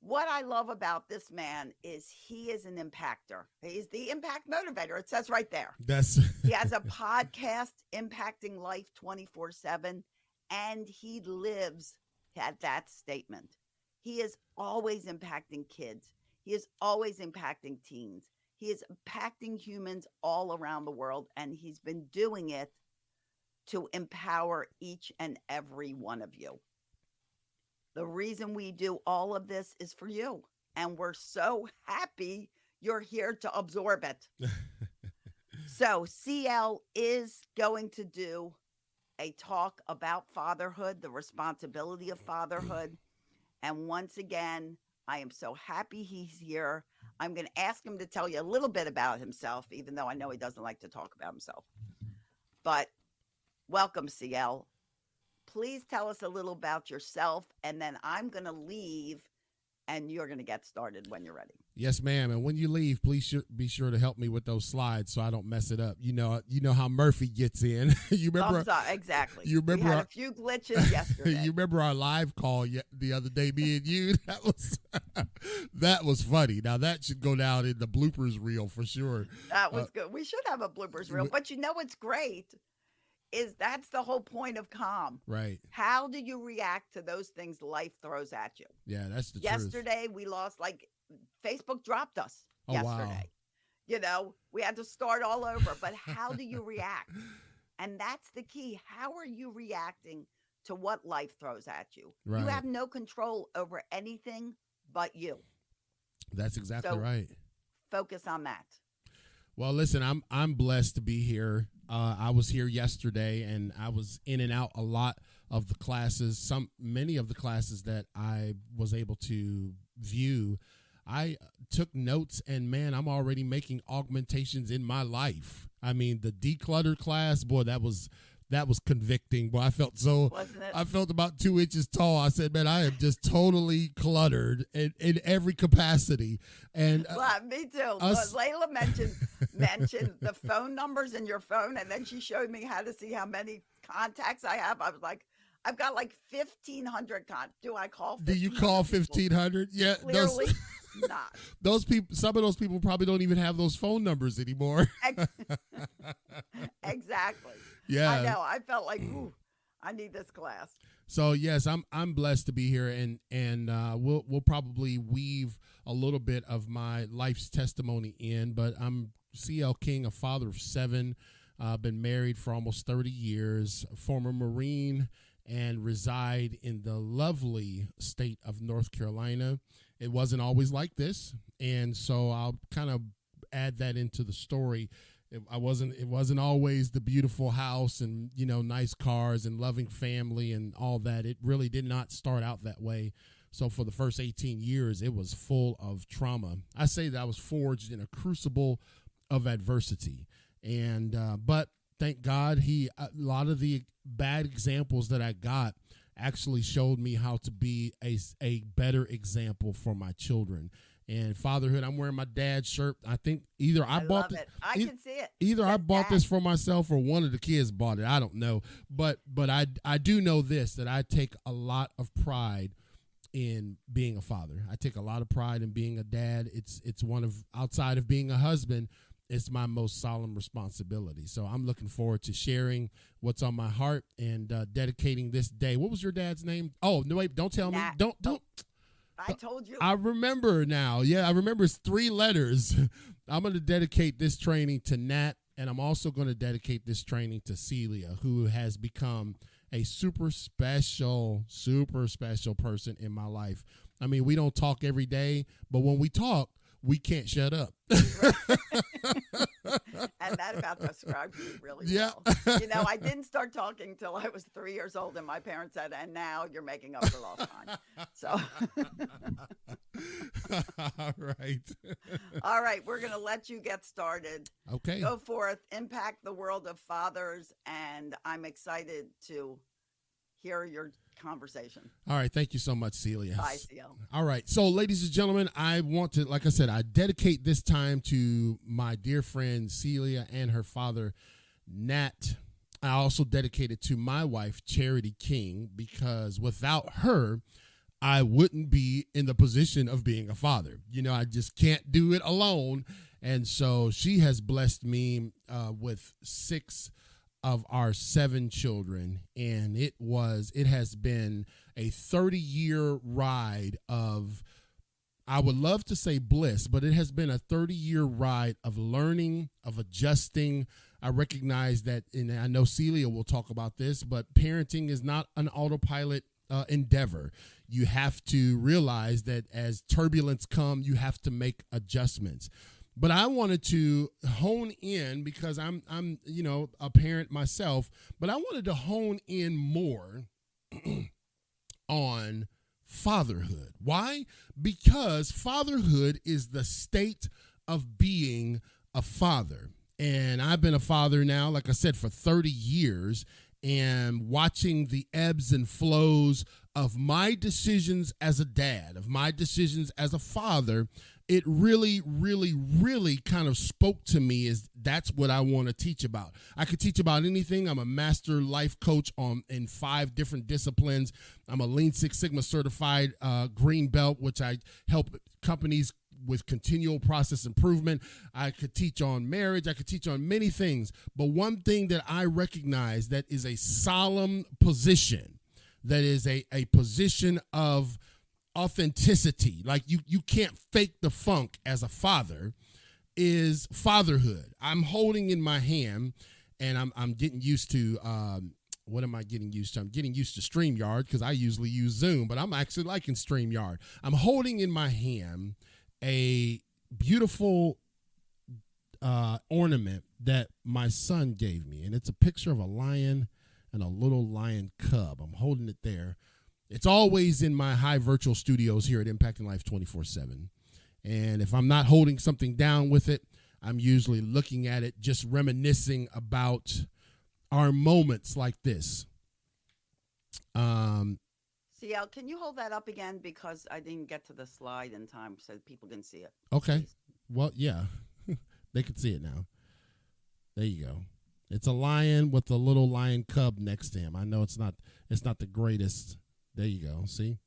what I love about this man is he is an impactor. He's the impact motivator. It says right there. That's He has a podcast, Impacting Life 24/7, and he lives at that statement. He is always impacting kids. He is always impacting teens. He is impacting humans all around the world, and he's been doing it to empower each and every one of you. The reason we do all of this is for you, and we're so happy you're here to absorb it. So, CL is going to do a talk about fatherhood, the responsibility of fatherhood. And once again, I am so happy he's here. I'm going to ask him to tell you a little bit about himself, even though I know he doesn't like to talk about himself. But welcome, CL. Please tell us a little about yourself, and then I'm going to leave, and you're going to get started when you're ready. Yes, ma'am. And when you leave, please be sure to help me with those slides so I don't mess it up. You know how Murphy gets in. You remember? Exactly. You remember? We had a few glitches yesterday. You remember our live call the other day, me and you? That was funny. Now that should go down in the bloopers reel for sure. That was good. We should have a bloopers reel. But you know what's great is that's the whole point of calm. Right. How do you react to those things life throws at you? Yeah, that's the truth. Yesterday we lost, Facebook dropped us yesterday. Wow. We had to start all over. But how do you react? And that's the key. How are you reacting to what life throws at you? Right. You have no control over anything but you. That's exactly right. Focus on that. Well, listen, I'm blessed to be here. I was here yesterday, and I was in and out a lot of the classes. Many of the classes that I was able to view, I took notes, and man, I'm already making augmentations in my life. I mean, the declutter class, boy, that was convicting. Boy, I felt about 2 inches tall. I said, man, I am just totally cluttered in every capacity. And me too. Layla mentioned the phone numbers in your phone, and then she showed me how to see how many contacts I have. I was like, I've got 1,500 contacts. Do I call 1,500? Do you call 1,500? Yeah. Clearly not. Those people, some of those people probably don't even have those phone numbers anymore. Exactly. Yeah. I know. I felt like, ooh, I need this class. So yes, I'm blessed to be here, and we'll probably weave a little bit of my life's testimony in, but I'm CL King, a father of 7, been married for almost 30 years, former Marine, and reside in the lovely state of North Carolina. It wasn't always like this, and so I'll kind of add that into the story. It wasn't always the beautiful house and, nice cars and loving family and all that. It really did not start out that way. So for the first 18 years, it was full of trauma. I say that I was forged in a crucible of adversity. And, but thank God a lot of the bad examples that I got actually showed me how to be a better example for my children. And fatherhood, I'm wearing my dad's shirt. I think either I bought it. I can see it. Either I bought this for myself or one of the kids bought it. I don't know. But I do know this, that I take a lot of pride in being a father. I take a lot of pride in being a dad. It's one of, outside of being a husband, it's my most solemn responsibility. So I'm looking forward to sharing what's on my heart and dedicating this day. What was your dad's name? Oh, no, wait, don't tell me. Don't. I told you. I remember now. Yeah, I remember it's 3 letters. I'm going to dedicate this training to Nat, and I'm also going to dedicate this training to Celia, who has become a super special person in my life. I mean, we don't talk every day, but when we talk, we can't shut up. And that about describes you really yeah. well. I didn't start talking till I was 3 years old, and my parents said, and now you're making up for lost time. So. All right. We're going to let you get started. Okay. Go forth, impact the world of fathers, and I'm excited to hear your conversation. All right. Thank you so much, Celia. Bye, CL. All right. So, ladies and gentlemen, I want to, like I said, I dedicate this time to my dear friend Celia and her father, Nat. I also dedicate it to my wife, Charity King, because without her, I wouldn't be in the position of being a father. I just can't do it alone. And so she has blessed me with 6 of our 7 children, and it has been a 30-year ride of, I would love to say bliss, but it has been a 30-year ride of learning, of adjusting. I recognize that, and I know Celia will talk about this, but parenting is not an autopilot endeavor. You have to realize that as turbulence comes, you have to make adjustments. But I wanted to hone in, because I'm a parent myself, but I wanted to hone in more on fatherhood. Why? Because fatherhood is the state of being a father. And I've been a father now, like I said, for 30 years, and watching the ebbs and flows of my decisions as a dad, of my decisions as a father, it really, really, really kind of spoke to me. Is that's what I want to teach about. I could teach about anything. I'm a master life coach in 5 different disciplines. I'm a Lean Six Sigma certified green belt, which I help companies with continual process improvement. I could teach on marriage. I could teach on many things. But one thing that I recognize that is a solemn position, that is a position of authenticity, like you can't fake the funk as a father, is fatherhood. I'm holding in my hand, and I'm getting used to what am I getting used to? I'm getting used to StreamYard, because I usually use Zoom, but I'm actually liking StreamYard. I'm holding in my hand a beautiful ornament that my son gave me, and it's a picture of a lion and a little lion cub. I'm holding it there. It's always in my high virtual studios here at Impacting Life 24/7. And if I'm not holding something down with it, I'm usually looking at it, just reminiscing about our moments like this. CL, can you hold that up again? Because I didn't get to the slide in time so people can see it. Okay. Please. Well, yeah, they can see it now. There you go. It's a lion with a little lion cub next to him. I know it's not the greatest. There you go. See?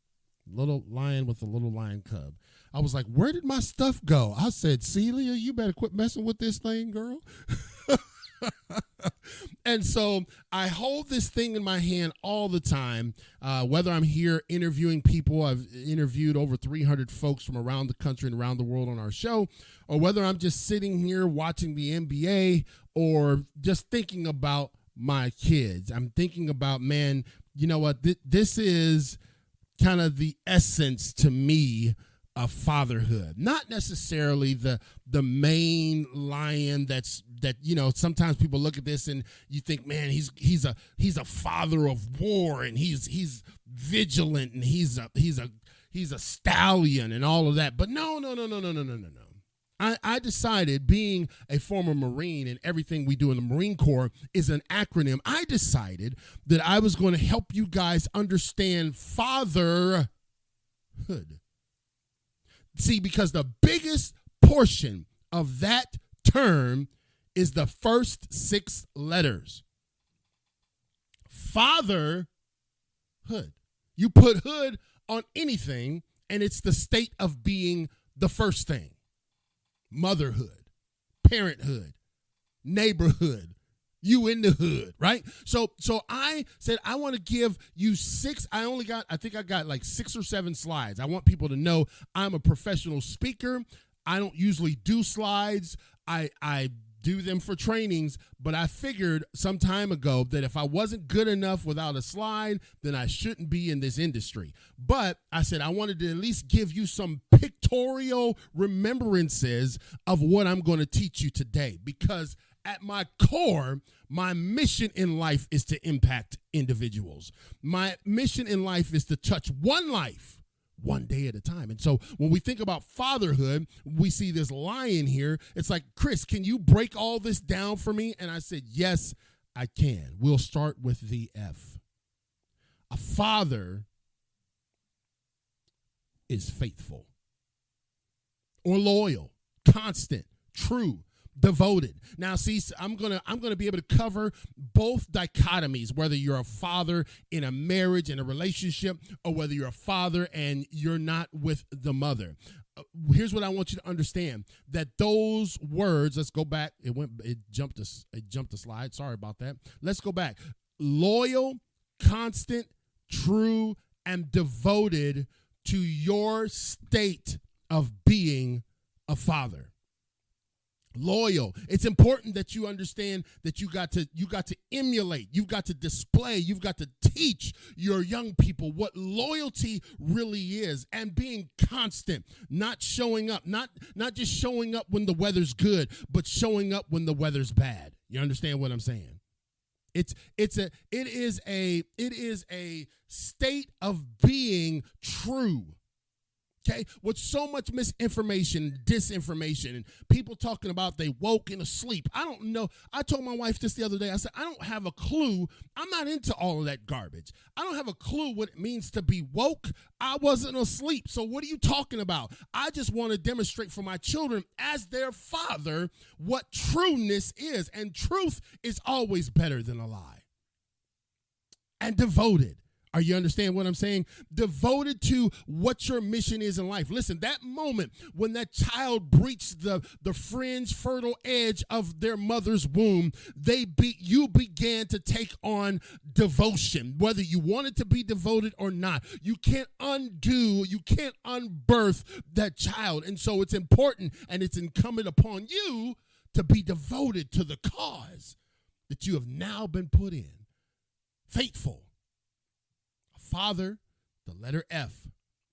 Little lion with a little lion cub. I was like, where did my stuff go? I said, Celia, you better quit messing with this thing, girl. And so I hold this thing in my hand all the time, whether I'm here interviewing people. I've interviewed over 300 folks from around the country and around the world on our show, or whether I'm just sitting here watching the NBA, or just thinking about my kids. I'm thinking about, man, you know what? This is kind of the essence to me of fatherhood. Not necessarily the main lion that sometimes people look at this and you think, man, he's a father of war, and he's vigilant, and he's a stallion and all of that. But no. I decided, being a former Marine, and everything we do in the Marine Corps is an acronym, I decided that I was going to help you guys understand fatherhood. See, because the biggest portion of that term is the first 6 letters. Fatherhood. You put hood on anything, and it's the state of being the first thing. Motherhood, parenthood, neighborhood, you in the hood, right? So I said, I want to give you 6. I think I got like 6 or 7 slides. I want people to know I'm a professional speaker. I don't usually do slides. I do them for trainings, but I figured some time ago that if I wasn't good enough without a slide, then I shouldn't be in this industry. But I said I wanted to at least give you some pictorial remembrances of what I'm going to teach you today, because at my core, my mission in life is to impact individuals. My mission in life is to touch one life, one day at a time. And so when we think about fatherhood, we see this lion here. It's like, Chris, can you break all this down for me? And I said, yes, I can. We'll start with the F. A father is faithful, or loyal, constant, true, devoted. Now, see, I'm gonna be able to cover both dichotomies, whether you're a father in a marriage, in a relationship, or whether you're a father and you're not with the mother. Here's what I want you to understand: that those words. Let's go back. It jumped a slide. Sorry about that. Let's go back. Loyal, constant, true, and devoted to your state of being a father. Loyal. It's important that you understand that you got to emulate, you've got to display, you've got to teach your young people what loyalty really is, and being constant, not showing up, not just showing up when the weather's good, but showing up when the weather's bad. You understand what I'm saying? It is a state of being true. Okay, with so much misinformation, disinformation, and people talking about they woke in a sleep. I don't know. I told my wife this the other day. I said, I don't have a clue. I'm not into all of that garbage. I don't have a clue what it means to be woke. I wasn't asleep. So what are you talking about? I just want to demonstrate for my children as their father what trueness is. And truth is always better than a lie. And devoted. Are you understand what I'm saying? Devoted to what your mission is in life. Listen, that moment when that child breached the fringe, fertile edge of their mother's womb, you began to take on devotion, whether you wanted to be devoted or not. You can't unbirth that child. And so it's important and it's incumbent upon you to be devoted to the cause that you have now been put in. Faithful. Father, the letter F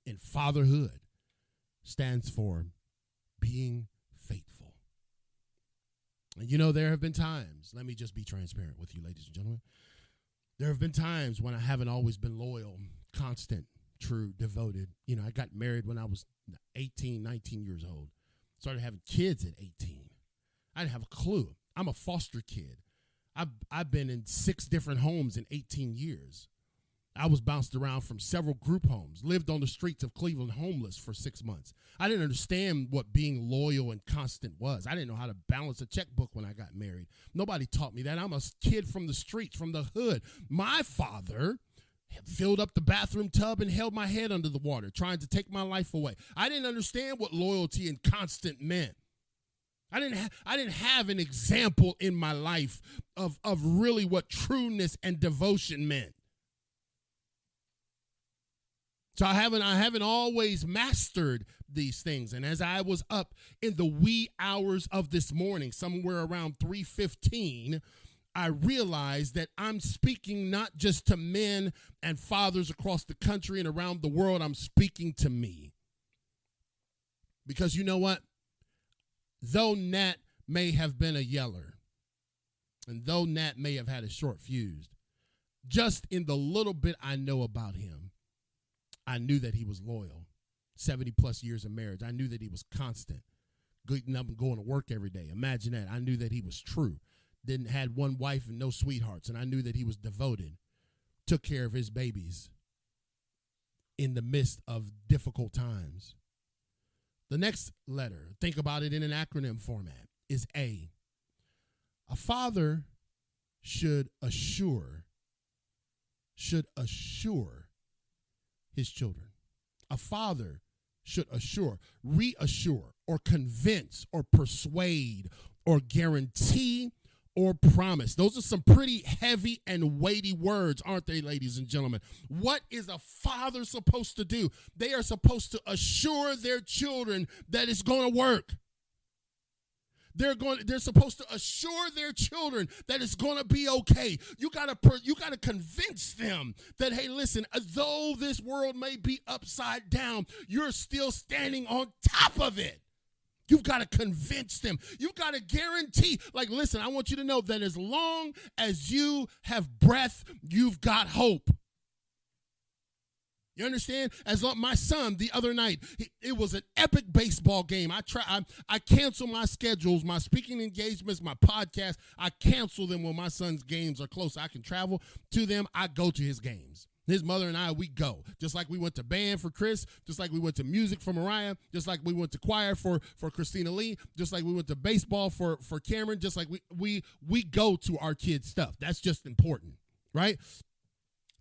in fatherhood stands for being faithful. And you know, there have been times, let me just be transparent with you, ladies and gentlemen. There have been times when I haven't always been loyal, constant, true, devoted. You know, I got married when I was 18, 19 years old. Started having kids at 18. I didn't have a clue. I'm a foster kid. I've been in 6 different homes in 18 years. I was bounced around from several group homes, lived on the streets of Cleveland homeless for 6 months. I didn't understand what being loyal and constant was. I didn't know how to balance a checkbook when I got married. Nobody taught me that. I'm a kid from the streets, from the hood. My father filled up the bathroom tub and held my head under the water, trying to take my life away. I didn't understand what loyalty and constant meant. I didn't have an example in my life of really what trueness and devotion meant. So I haven't always mastered these things. And as I was up in the wee hours of this morning, somewhere around 3:15, I realized that I'm speaking not just to men and fathers across the country and around the world. I'm speaking to me. Because you know what? Though Nat may have been a yeller, and though Nat may have had a short fuse, just in the little bit I know about him, I knew that he was loyal. 70 plus years of marriage. I knew that he was constant. Getting up and going to work every day. Imagine that. I knew that he was true. Had one wife and no sweethearts. And I knew that he was devoted. Took care of his babies in the midst of difficult times. The next letter, think about it in an acronym format, is A. A father should assure his children. A father should reassure, or convince, or persuade, or guarantee, or promise. Those are some pretty heavy and weighty words, aren't they, ladies and gentlemen? What is a father supposed to do? They are supposed to assure their children that it's going to work. They're supposed to assure their children that it's going to be okay. You got to convince them that, hey, listen, though this world may be upside down, you're still standing on top of it. You've got to convince them. You've got to guarantee, like, listen, I want you to know that as long as you have breath, you've got hope. You understand? As long, my son the other night, it was an epic baseball game. I cancel my schedules, my speaking engagements, my podcast. I cancel them when my son's games are close. I can travel to them. I go to his games. His mother and I, we go. Just like we went to band for Chris, just like we went to music for Mariah, just like we went to choir for Christina Lee, just like we went to baseball for Cameron, just like we go to our kids' stuff. That's just important, right?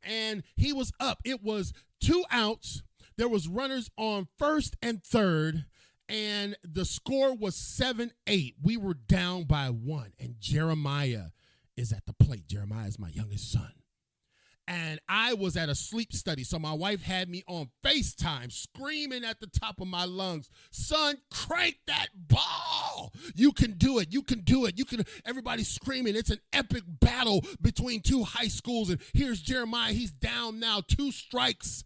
And he was up. It was 2 outs. There was runners on first and third, and the score was 7-8. We were down by 1, and Jeremiah is at the plate. Jeremiah is my youngest son. And I was at a sleep study, so my wife had me on FaceTime screaming at the top of my lungs, son, crank that ball. You can do it. You can do it. You can. Everybody's screaming. It's an epic battle between 2 high schools, and here's Jeremiah. He's down now, 2 strikes.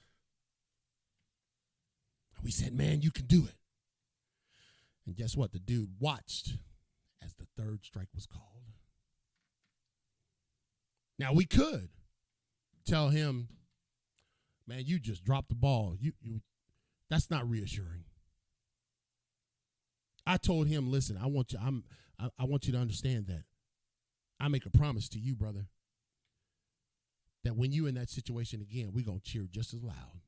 We said, man, you can do it. And guess what? The dude watched as the 3rd strike was called. Now, we could tell him, man, you just dropped the ball. You that's not reassuring. I told him, listen, I want you to understand that I make a promise to you, brother, that when you in that situation again, we're going to cheer just as loud.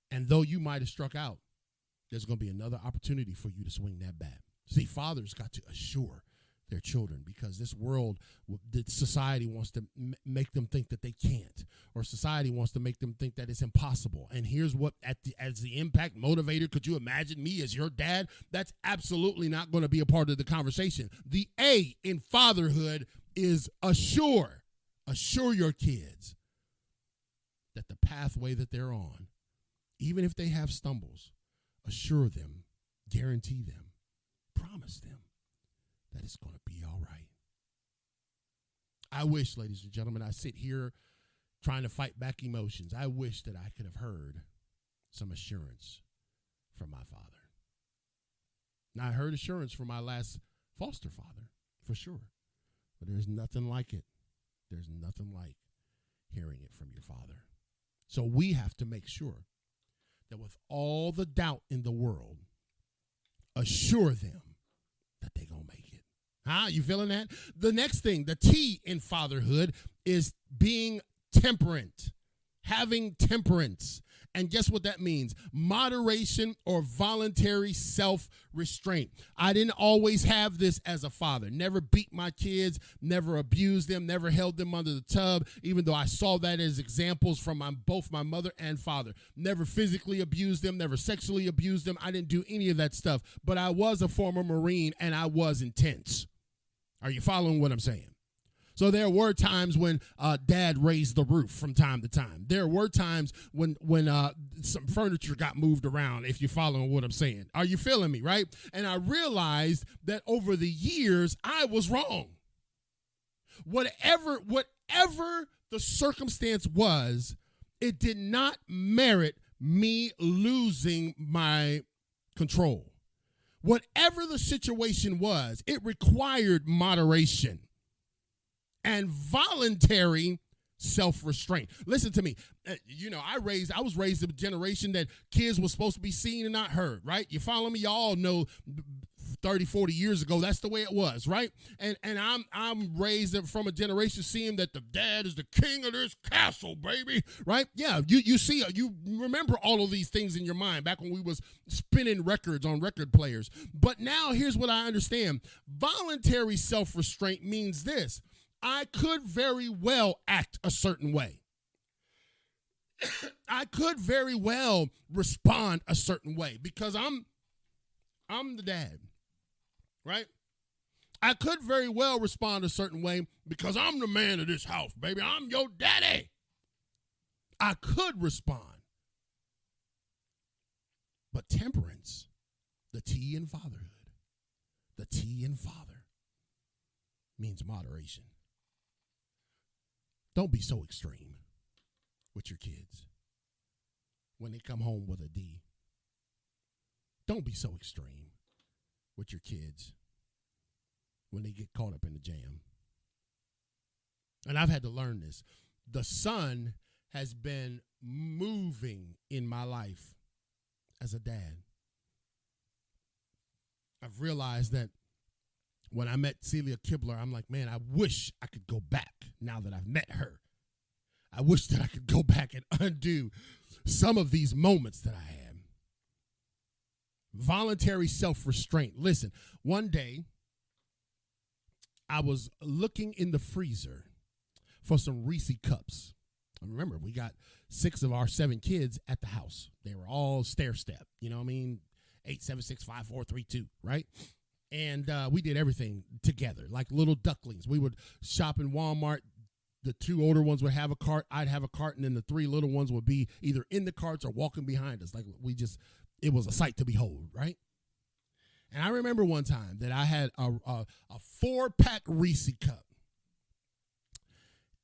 And though you might have struck out, there's going to be another opportunity for you to swing that bat. See, fathers got to assure their children, because this world, that society wants to make them think that they can't, or society wants to make them think that it's impossible. And here's what, as the impact motivator, could you imagine me as your dad? That's absolutely not going to be a part of the conversation. The A in fatherhood is assure. Assure your kids that the pathway that they're on, even if they have stumbles, assure them, guarantee them, promise them that it's going to be all right. I wish, ladies and gentlemen, I sit here trying to fight back emotions. I wish that I could have heard some assurance from my father. Now, I heard assurance from my last foster father, for sure. But there's nothing like it. There's nothing like hearing it from your father. So we have to make sure that with all the doubt in the world, assure them that they're going to make it. Huh? You feeling that? The next thing, the T in fatherhood, is being temperate, having temperance. And guess what that means? Moderation or voluntary self-restraint. I didn't always have this as a father. Never beat my kids, never abused them, never held them under the tub, even though I saw that as examples from both my mother and father. Never physically abused them, never sexually abused them. I didn't do any of that stuff. But I was a former Marine, and I was intense. Are you following what I'm saying? So there were times when Dad raised the roof from time to time. There were times when some furniture got moved around, if you're following what I'm saying. Are you feeling me, right? And I realized that over the years, I was wrong. Whatever the circumstance was, it did not merit me losing my control. Whatever the situation was, it required moderation and voluntary self-restraint. Listen to me. I was raised in a generation that kids were supposed to be seen and not heard, right? You follow me? Y'all know 30, 40 years ago, that's the way it was, right? And I'm raised from a generation seeing that the dad is the king of this castle, baby, right? Yeah, you remember all of these things in your mind back when we was spinning records on record players. But now here's what I understand. Voluntary self-restraint means this. I could very well act a certain way. I could very well respond a certain way because I'm the dad, right? I could very well respond a certain way because I'm the man of this house, baby. I'm your daddy. I could respond. But temperance, the T in fatherhood, the T in father, means moderation. Don't be so extreme with your kids when they come home with a D. Don't be so extreme with your kids when they get caught up in the jam. And I've had to learn this. The sun has been moving in my life as a dad. I've realized that when I met Celia Kibler, I'm like, man, I wish I could go back now that I've met her. I wish that I could go back and undo some of these moments that I had. Voluntary self-restraint. Listen, one day I was looking in the freezer for some Reese cups. Remember, we got 6 of our 7 kids at the house. They were all stair step. You know what I mean? 8, 7, 6, 5, 4, 3, 2, right? And we did everything together, like little ducklings. We would shop in Walmart. The 2 older ones would have a cart. I'd have a cart, and then the 3 little ones would be either in the carts or walking behind us. Like it was a sight to behold, right? And I remember one time that I had a 4-pack Reese cup.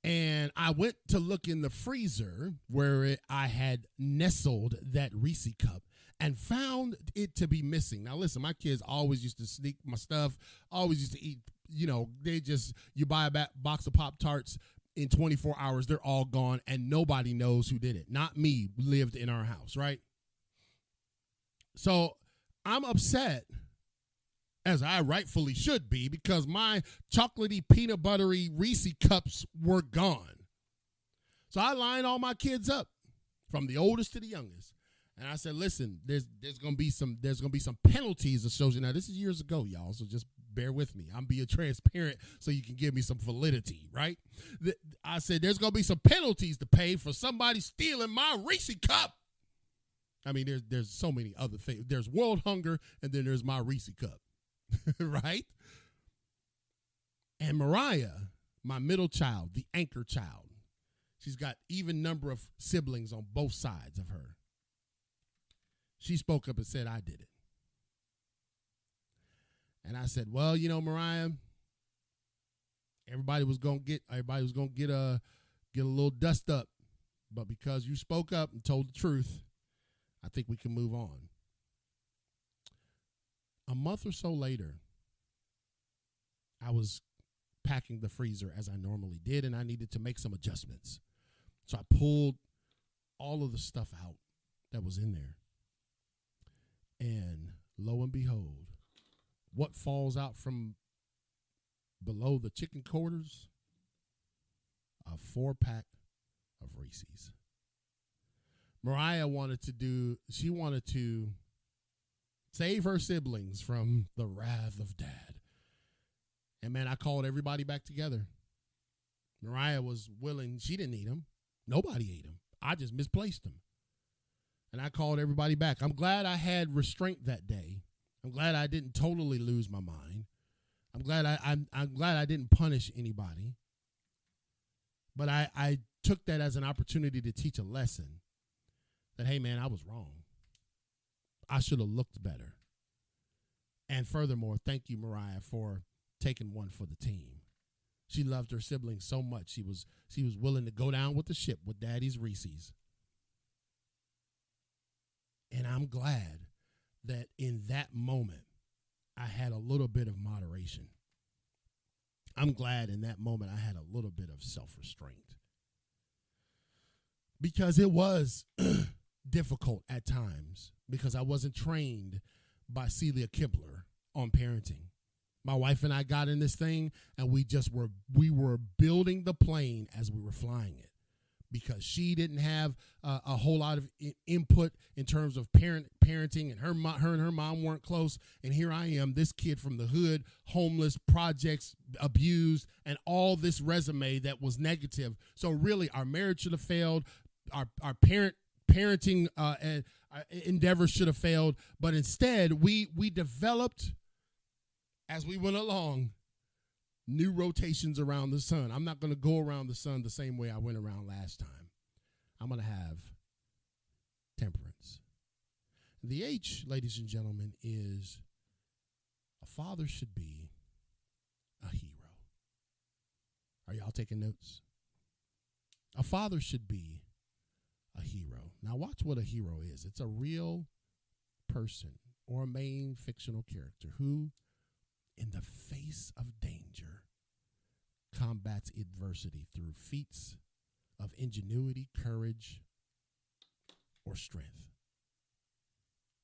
And I went to look in the freezer where I had nestled that Reese cup and found it to be missing. Now, listen, my kids always used to sneak my stuff, always used to eat, you buy a box of Pop-Tarts, in 24 hours, they're all gone, and nobody knows who did it. Not me, lived in our house, right? So I'm upset, as I rightfully should be, because my chocolatey, peanut buttery Reese cups were gone. So I lined all my kids up, from the oldest to the youngest. And I said, listen, there's gonna be some penalties associated. Now, this is years ago, y'all, so just bear with me. I'm being transparent so you can give me some validity, right? I said there's gonna be some penalties to pay for somebody stealing my Reese cup. I mean, there's so many other things. There's world hunger, and then there's my Reese cup, right? And Mariah, my middle child, the anchor child, she's got even number of siblings on both sides of her. She spoke up and said, I did it. And I said, well, Mariah, everybody was gonna get a little dust up, but because you spoke up and told the truth, I think we can move on. A month or so later, I was packing the freezer as I normally did, and I needed to make some adjustments. So I pulled all of the stuff out that was in there. And lo and behold, what falls out from below the chicken quarters? A 4-pack of Reese's. Mariah wanted to save her siblings from the wrath of Dad. And man, I called everybody back together. Mariah was willing. She didn't eat them. Nobody ate them. I just misplaced them. And I called everybody back. I'm glad I had restraint that day. I'm glad I didn't totally lose my mind. I'm glad I didn't punish anybody. But I took that as an opportunity to teach a lesson that, hey, man, I was wrong. I should have looked better. And furthermore, thank you, Mariah, for taking one for the team. She loved her siblings so much. She was willing to go down with the ship with Daddy's Reese's. And I'm glad that in that moment, I had a little bit of moderation. I'm glad in that moment I had a little bit of self-restraint. Because it was difficult at times, because I wasn't trained by Celia Kibler on parenting. My wife and I got in this thing, and we were building the plane as we were flying it, because she didn't have a whole lot of input in terms of parenting, and her and her mom weren't close. And here I am, this kid from the hood, homeless, projects, abused, and all this resume that was negative. So really, our marriage should have failed. Our parenting and endeavors should have failed. But instead, we developed, as we went along, new rotations around the sun. I'm not going to go around the sun the same way I went around last time. I'm going to have temperance. The H, ladies and gentlemen, is a father should be a hero. Are y'all taking notes? A father should be a hero. Now watch what a hero is. It's a real person or a main fictional character who, in the face of danger, combats adversity through feats of ingenuity, courage, or strength.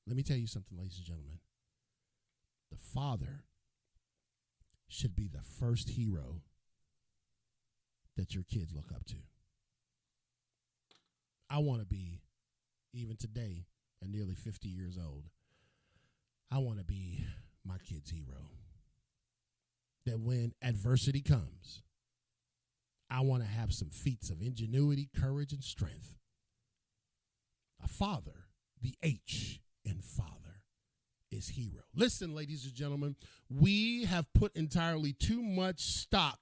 Let me tell you something, ladies and gentlemen. The father should be the first hero that your kids look up to. I want to be, even today, at nearly 50 years old, I want to be my kid's hero. That when adversity comes, I want to have some feats of ingenuity, courage, and strength. A father, the H in father, is hero. Listen, ladies and gentlemen, we have put entirely too much stock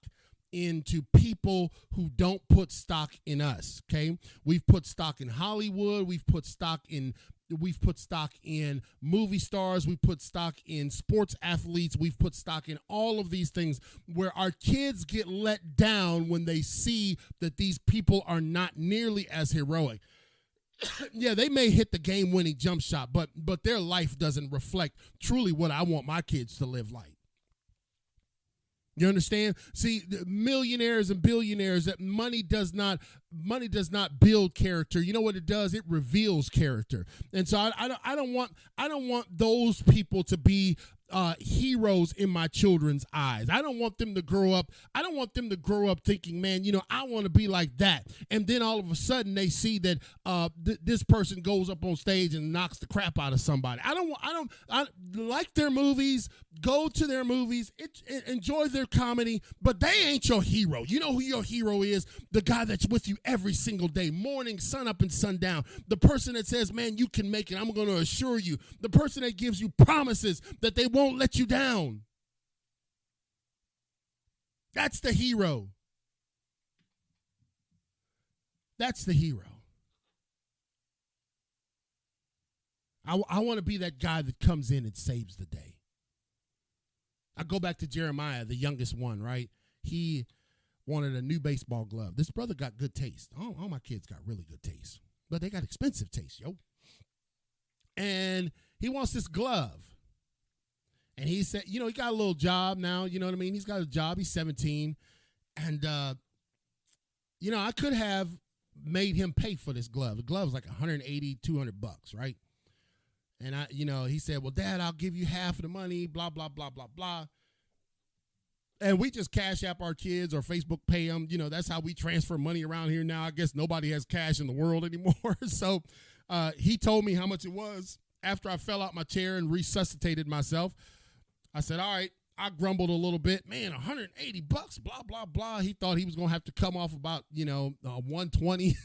into people who don't put stock in us. Okay, we've put stock in Hollywood. We've put stock in movie stars. We've put stock in sports athletes. We've put stock in all of these things where our kids get let down when they see that these people are not nearly as heroic. Yeah, they may hit the game-winning jump shot, but their life doesn't reflect truly what I want my kids to live like. You understand? See, the millionaires and billionaires, that money does not build character. You know what it does? It reveals character. And so I don't want those people to be heroes in my children's eyes. I don't want them to grow up. I don't want them to grow up thinking, man, I want to be like that. And then all of a sudden they see that this person goes up on stage and knocks the crap out of somebody. I like their movies. Go to their movies. Enjoy their comedy, but they ain't your hero. You know who your hero is? The guy that's with you every single day, morning, sun up and sundown. The person that says, man, you can make it. I'm going to assure you. The person that gives you promises that they won't let you down. That's the hero. That's the hero. I want to be that guy that comes in and saves the day. I go back to Jeremiah, the youngest one, right? He wanted a new baseball glove. This brother got good taste. All my kids got really good taste, but they got expensive taste, yo. And he wants this glove. And he said, he got a little job now, you know what I mean? He's got a job. He's 17. And, I could have made him pay for this glove. The glove's like $180, $200, right? And he said, well, Dad, I'll give you half of the money, blah, blah, blah, blah, blah. And we just cash app our kids or Facebook pay them. That's how we transfer money around here now. I guess nobody has cash in the world anymore. So he told me how much it was. After I fell out my chair and resuscitated myself, I said, all right. I grumbled a little bit. Man, $180, blah, blah, blah. He thought he was going to have to come off about, 120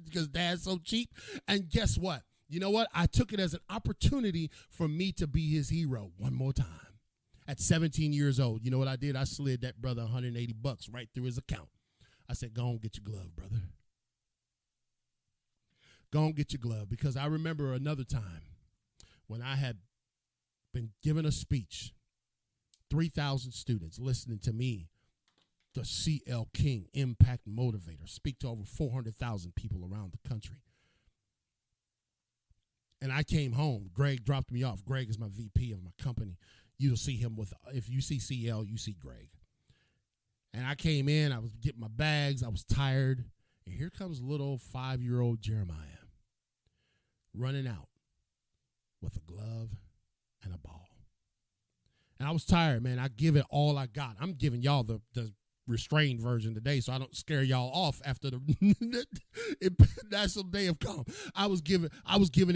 because Dad's so cheap. And guess what? You know what? I took it as an opportunity for me to be his hero one more time. At 17 years old, you know what I did? I slid that brother $180 right through his account. I said, go on, get your glove, brother. Go on, get your glove. Because I remember another time when I had been given a speech, 3,000 students listening to me, the C.L. King Impact Motivator, speak to over 400,000 people around the country. And I came home. Greg dropped me off. Greg is my VP of my company. You'll see him if you see CL, you see Greg. And I came in. I was getting my bags. I was tired. And here comes little 5-year-old Jeremiah running out with a glove and a ball. And I was tired, man. I give it all I got. I'm giving y'all the restrained version today so I don't scare y'all off after the National Day of Calm. I was giving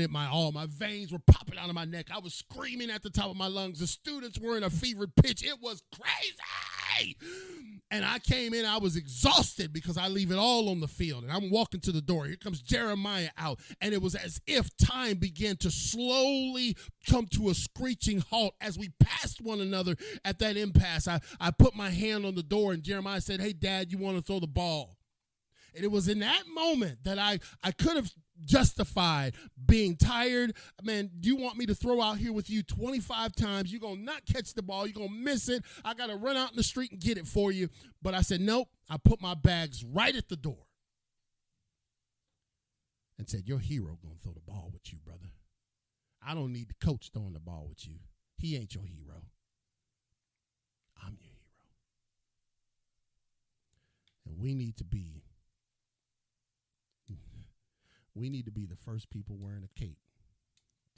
it my all. My veins were popping out of my neck. I was screaming at the top of my lungs. The students were in a fevered pitch. It was crazy. And I came in, I was exhausted because I leave it all on the field. And I'm walking to the door. Here comes Jeremiah out. And it was as if time began to slowly come to a screeching halt as we passed one another at that impasse. I put my hand on the door and Jeremiah said, hey, Dad, you want to throw the ball? And it was in that moment that I could have justified being tired. Man, do you want me to throw out here with you 25 times? You're going to not catch the ball. You're going to miss it. I got to run out in the street and get it for you. But I said, nope. I put my bags right at the door and said, your hero going to throw the ball with you, brother. I don't need the coach throwing the ball with you. He ain't your hero. I'm your hero. And we need to be the first people wearing a cape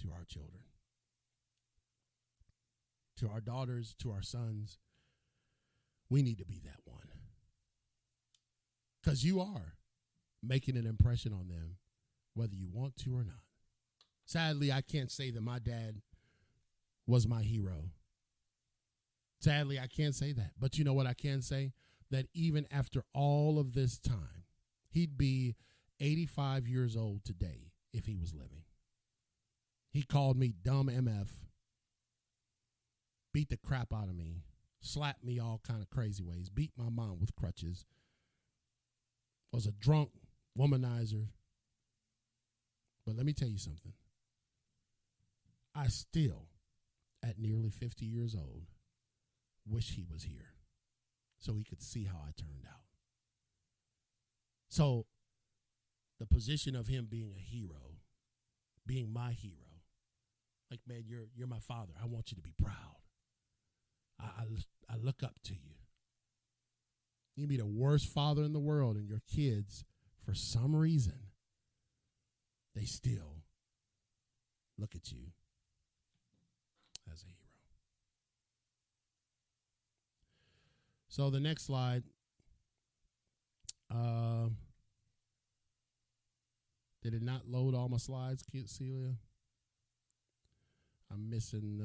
to our children, to our daughters, to our sons. We need to be that one. Because you are making an impression on them whether you want to or not. Sadly, I can't say that my dad was my hero. Sadly, I can't say that. But you know what I can say? That even after all of this time, he'd be 85 years old today if he was living. He called me dumb MF, beat the crap out of me, slapped me all kind of crazy ways, beat my mom with crutches, was a drunk womanizer. But let me tell you something. I still, at nearly 50 years old, wish he was here so he could see how I turned out. So the position of him being a hero, being my hero, like, man, you're my father. I want you to be proud. I look up to you. You can be the worst father in the world, and your kids, for some reason, they still look at you as a hero. So the next slide. Did it not load all my slides, Celia? I'm missing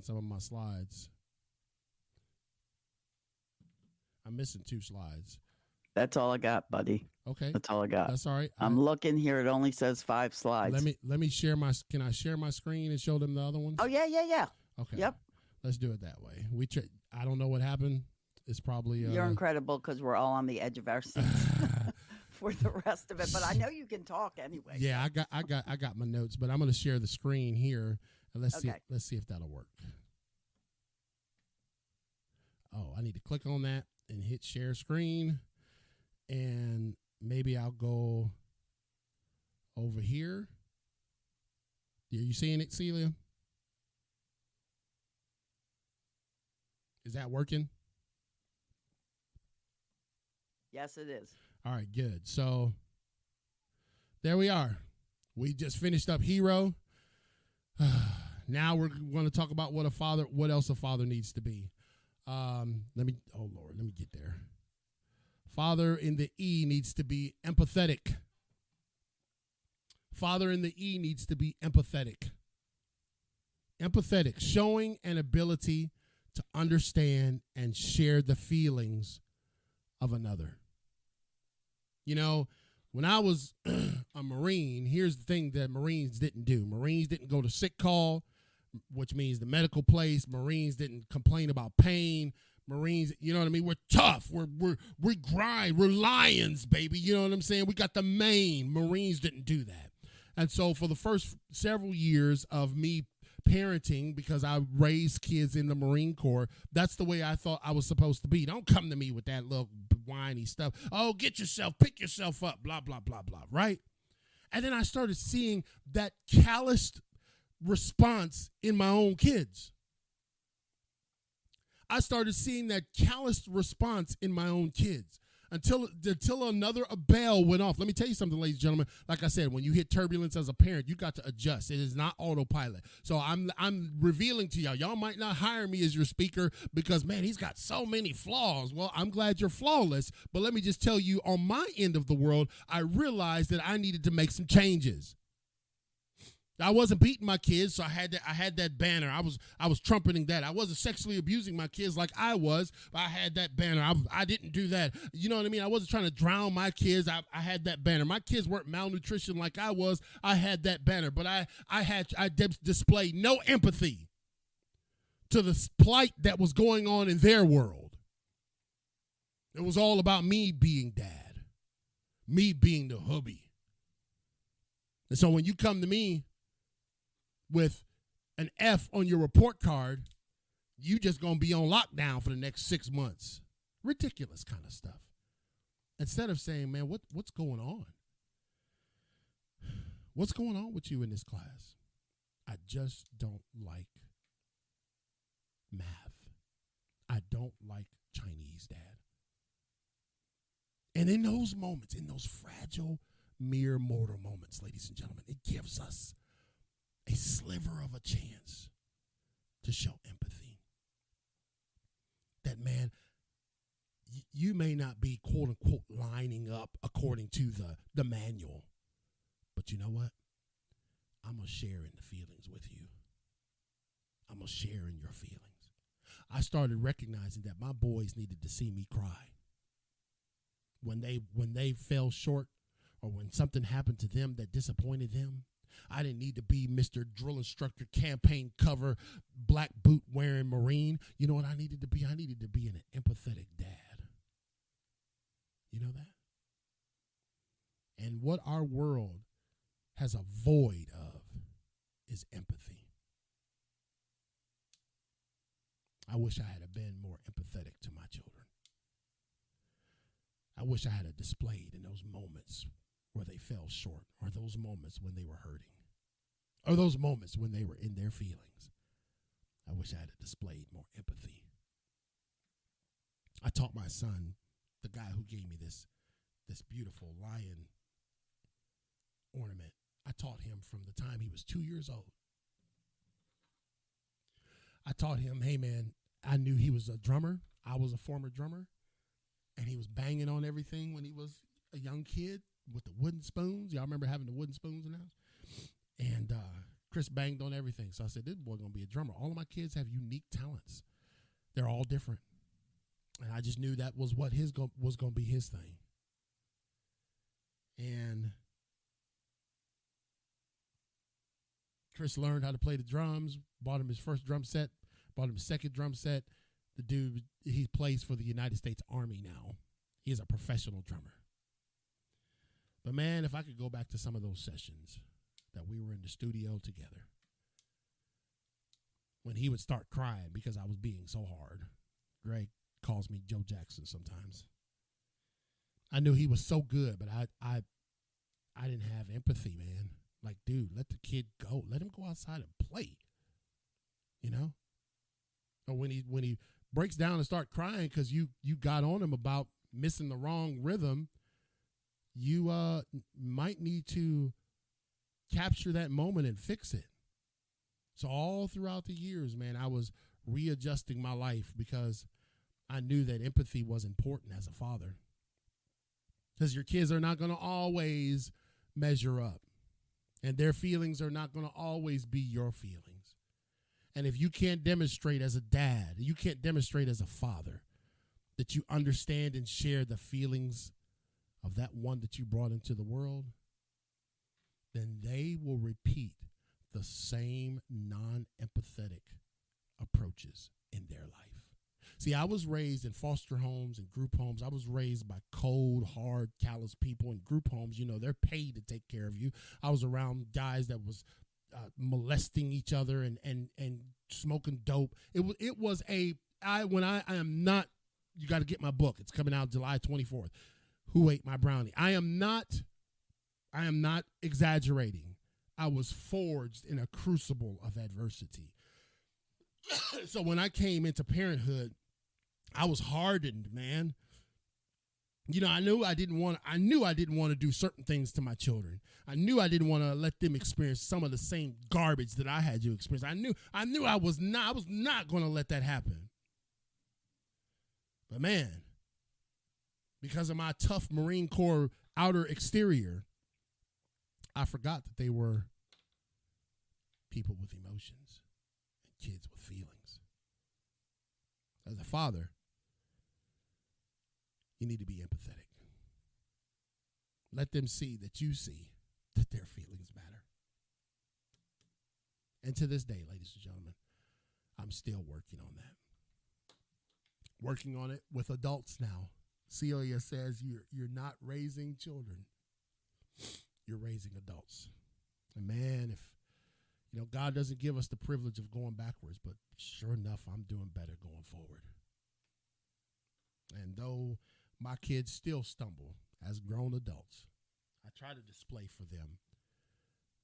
some of my slides. I'm missing 2 slides. That's all I got, buddy. Okay. That's all I got. That's all right. I'm looking here. It only says 5 slides. Let me share can I share my screen and show them the other ones? Oh, yeah. Okay. Yep. Let's do it that way. I don't know what happened. It's probably You're incredible because we're all on the edge of our seats for the rest of it. But I know you can talk anyway. Yeah, I got my notes, but I'm going to share the screen here and let's see if that'll work. Oh, I need to click on that and hit share screen, and maybe I'll go over here. Are you seeing it, Celia? Is that working? Yes, it is. All right, good. So there we are. We just finished up Hero. Now we're going to talk about what else a father needs to be. Let me get there. Father in the E needs to be empathetic. Father in the E needs to be empathetic. Empathetic, showing an ability to understand and share the feelings of another. You know, when I was a Marine, here's the thing that Marines didn't do. Marines didn't go to sick call, which means the medical place. Marines didn't complain about pain. Marines, you know what I mean? We're tough. We grind. We're lions, baby. You know what I'm saying? We got the mane. Marines didn't do that. And so for the first several years of me parenting, because I raised kids in the Marine Corps, that's the way I thought I was supposed to be. Don't come to me with that little whiny stuff. Oh, pick yourself up, blah, blah, blah, blah, right? And then I started seeing that calloused response in my own kids. I started seeing that calloused response in my own kids until another bell went off. Let me tell you something, ladies and gentlemen. Like I said, when you hit turbulence as a parent, you got to adjust. It is not autopilot. So I'm revealing to y'all. Y'all might not hire me as your speaker because, man, he's got so many flaws. Well, I'm glad you're flawless. But let me just tell you, on my end of the world, I realized that I needed to make some changes. I wasn't beating my kids, so I had that banner. I was trumpeting that. I wasn't sexually abusing my kids like I was, but I had that banner. I didn't do that. You know what I mean? I wasn't trying to drown my kids. I had that banner. My kids weren't malnutrition like I was. I had that banner, but I displayed no empathy to the plight that was going on in their world. It was all about me being dad, me being the hubby. And so when you come to me with an F on your report card, you just going to be on lockdown for the next 6 months. Ridiculous kind of stuff. Instead of saying, man, what's going on? What's going on with you in this class? I just don't like math. I don't like Chinese, Dad. And in those moments, in those fragile, mere mortal moments, ladies and gentlemen, it gives us a sliver of a chance to show empathy. That, man, you may not be quote unquote lining up according to the manual, but you know what? I'm going to share in the feelings with you. I'm going to share in your feelings. I started recognizing that my boys needed to see me cry. When they fell short or when something happened to them that disappointed them, I didn't need to be Mr. Drill Instructor, campaign cover, black boot wearing Marine. You know what I needed to be? I needed to be an empathetic dad. You know that? And what our world has a void of is empathy. I wish I had been more empathetic to my children. I wish I had displayed in those moments where they fell short, or those moments when they were hurting, or those moments when they were in their feelings. I wish I had displayed more empathy. I taught my son, the guy who gave me this beautiful lion ornament, I taught him from the time he was 2 years old. I taught him, hey man, I knew he was a drummer. I was a former drummer. And he was banging on everything when he was a young kid with the wooden spoons. Y'all remember having the wooden spoons in the house? And Chris banged on everything. So I said, this boy going to be a drummer. All of my kids have unique talents. They're all different. And I just knew that was what was going to be his thing. And Chris learned how to play the drums, bought him his first drum set, bought him his second drum set. The dude, he plays for the United States Army now. He is a professional drummer. But man, if I could go back to some of those sessions that we were in the studio together, when he would start crying because I was being so hard. Greg calls me Joe Jackson sometimes. I knew he was so good, but I didn't have empathy, man. Like, dude, let the kid go. Let him go outside and play. You know? Or when he breaks down and start crying because you got on him about missing the wrong rhythm, you might need to capture that moment and fix it. So all throughout the years, man, I was readjusting my life because I knew that empathy was important as a father. Because your kids are not going to always measure up. And their feelings are not going to always be your feelings. And if you can't demonstrate as a dad, you can't demonstrate as a father that you understand and share the feelings of that one that you brought into the world, then they will repeat the same non-empathetic approaches in their life. See, I was raised in foster homes and group homes. I was raised by cold, hard, callous people in group homes. You know, they're paid to take care of you. I was around guys that was molesting each other and smoking dope. It was I am not, you got to get my book. It's coming out July 24th. Who Ate My Brownie? I am not exaggerating. I was forged in a crucible of adversity. So when I came into parenthood, I was hardened, man. You know, I knew I didn't want to do certain things to my children. I knew I didn't want to let them experience some of the same garbage that I had to experience. I knew I was not going to let that happen. But man, because of my tough Marine Corps outer exterior, I forgot that they were people with emotions and kids with feelings. As a father, you need to be empathetic. Let them see that you see that their feelings matter. And to this day, ladies and gentlemen, I'm still working on that. Working on it with adults now. Celia says you're not raising children. You're raising adults. And man, if God doesn't give us the privilege of going backwards, but sure enough, I'm doing better going forward. And though my kids still stumble as grown adults, I try to display for them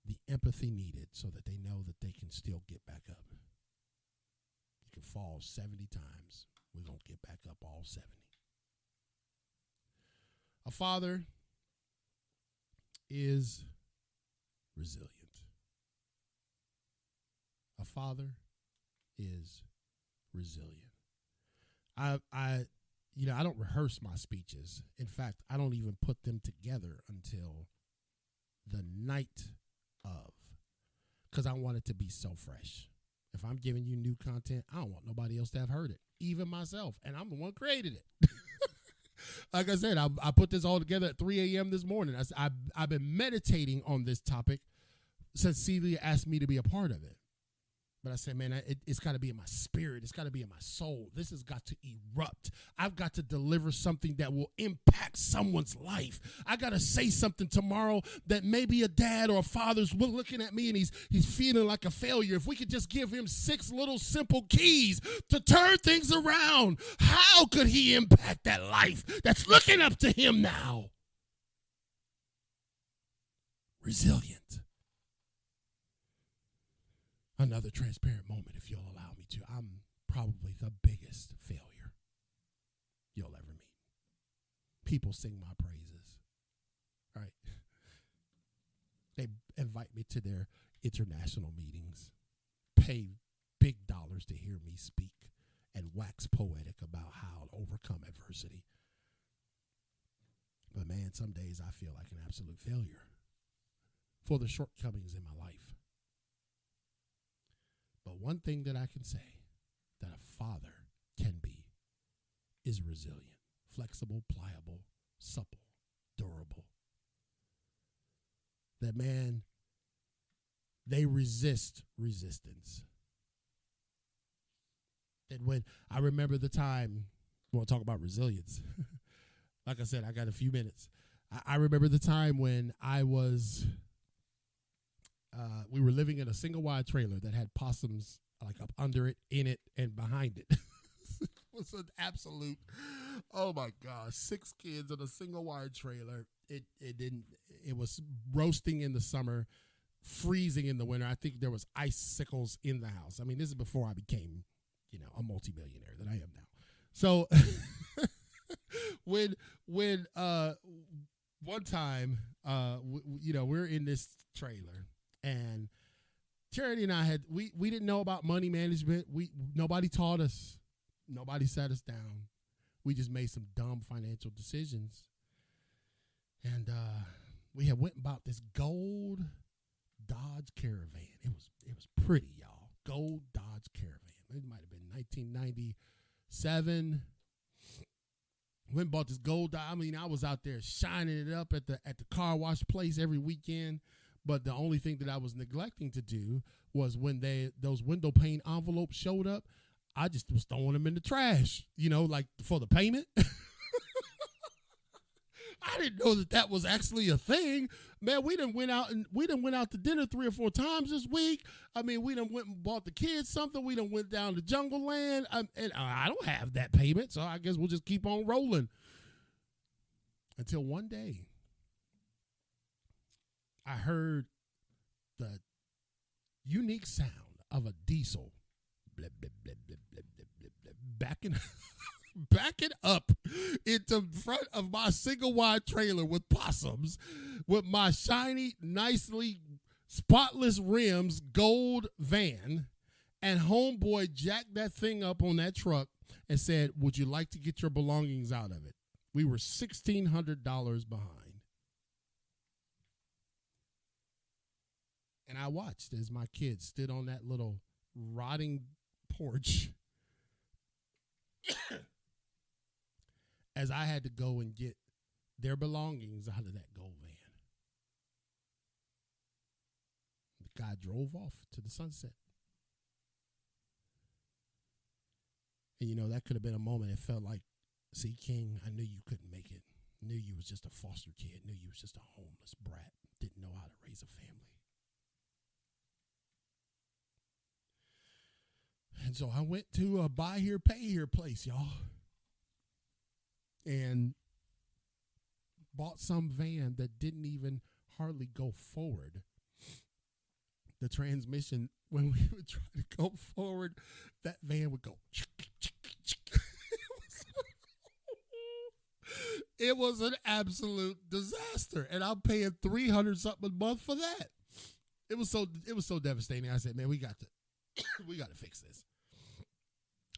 the empathy needed so that they know that they can still get back up. You can fall 70 times. We're going to get back up all 70. A father is resilient. A father is resilient. I I don't rehearse my speeches. In fact, I don't even put them together until the night of, because I want it to be so fresh. If I'm giving you new content, I don't want nobody else to have heard it, even myself, and I'm the one who created it. Like I said, I put this all together at 3 a.m. this morning. I've been meditating on this topic since Celia asked me to be a part of it. But I said, man, it's got to be in my spirit. It's got to be in my soul. This has got to erupt. I've got to deliver something that will impact someone's life. I got to say something tomorrow that maybe a dad or a father's looking at me and he's feeling like a failure. If we could just give him 6 little simple keys to turn things around, how could he impact that life that's looking up to him now? Resilient. Another transparent moment, if you'll allow me to. I'm probably the biggest failure you'll ever meet. People sing my praises, right? They invite me to their international meetings, pay big dollars to hear me speak, and wax poetic about how to overcome adversity. But man, some days I feel like an absolute failure for the shortcomings in my life. But one thing that I can say that a father can be is resilient, flexible, pliable, supple, durable. That man, they resist resistance. And when I remember the time, we'll talk about resilience. Like I said, I got a few minutes. I remember the time when I was we were living in a single wide trailer that had possums like up under it, in it, and behind it. It was an absolute, oh my gosh, 6 kids in a single wide trailer. It was roasting in the summer, freezing in the winter. I think there was icicles in the house. I mean, this is before I became, a multimillionaire that I am now. So when one time, we're in this trailer. And Charity and I we didn't know about money management. Nobody taught us. Nobody sat us down. We just made some dumb financial decisions. And we had went and bought this gold Dodge Caravan. It was pretty, y'all. Gold Dodge Caravan. It might have been 1997. Went and bought this gold. I mean, I was out there shining it up at the car wash place every weekend. But the only thing that I was neglecting to do was when those window pane envelopes showed up, I just was throwing them in the trash, like for the payment. I didn't know that was actually a thing. Man, we done went out to dinner 3 or 4 times this week. I mean, we done went and bought the kids something. We done went down to Jungle Land. And I don't have that payment, so I guess we'll just keep on rolling. Until one day, I heard the unique sound of a diesel blip, blip, blip, blip, blip, blip, blip, blip, backing up into front of my single wide trailer with possums, with my shiny, nicely spotless rims gold van, and homeboy jacked that thing up on that truck and said, "Would you like to get your belongings out of it?" We were $1,600 behind. And I watched as my kids stood on that little rotting porch as I had to go and get their belongings out of that gold van. The guy drove off to the sunset. And that could have been a moment. It felt like, see, King, I knew you couldn't make it. Knew you was just a foster kid. Knew you was just a homeless brat. Didn't know how to raise a family. And so I went to a buy here, pay here place, y'all. And bought some van that didn't even hardly go forward. The transmission, when we would try to go forward, that van would go. It was an absolute disaster. And I'm paying $300 something a month for that. It was so devastating. I said, man, we got to fix this.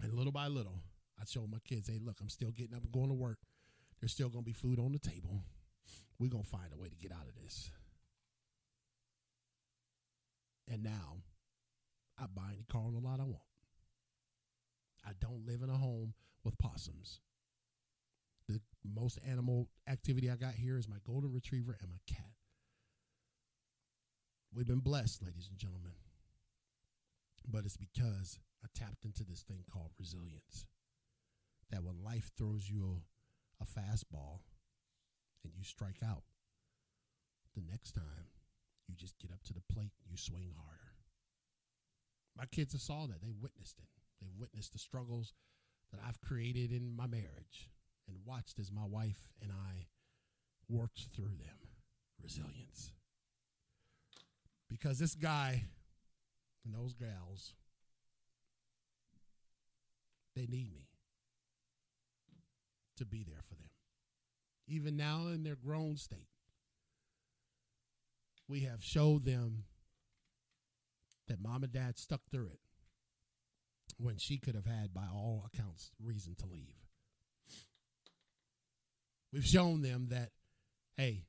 And little by little, I show my kids, hey, look, I'm still getting up and going to work. There's still going to be food on the table. We're going to find a way to get out of this. And now I buy any car on the lot I want. I don't live in a home with possums. The most animal activity I got here is my golden retriever and my cat. We've been blessed, ladies and gentlemen. But it's because I tapped into this thing called resilience. That when life throws you a fastball and you strike out, the next time you just get up to the plate and you swing harder. My kids have saw that. They witnessed it. They witnessed the struggles that I've created in my marriage and watched as my wife and I worked through them. Resilience. Because this guy and those gals, they need me to be there for them. Even now in their grown state, we have showed them that mom and dad stuck through it when she could have had, by all accounts, reason to leave. We've shown them that, hey,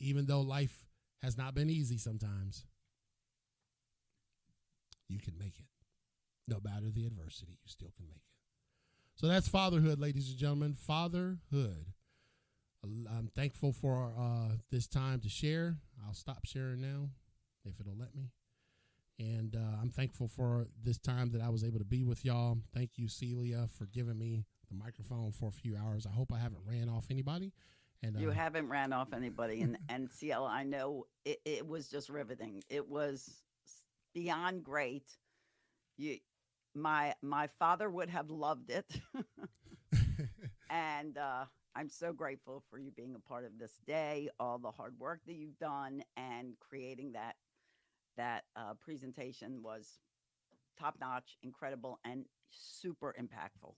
even though life has not been easy sometimes, you can make it. No matter the adversity, you still can make it. So that's fatherhood, ladies and gentlemen. Fatherhood. I'm thankful for this time to share. I'll stop sharing now if it'll let me. And I'm thankful for this time that I was able to be with y'all. Thank you, Celia, for giving me the microphone for a few hours. I hope I haven't ran off anybody. And You haven't ran off anybody. And CL, I know it was just riveting. It was beyond great. You, my father would have loved it. And I'm so grateful for you being a part of this day, all the hard work that you've done, and creating that presentation was top notch, incredible, and super impactful.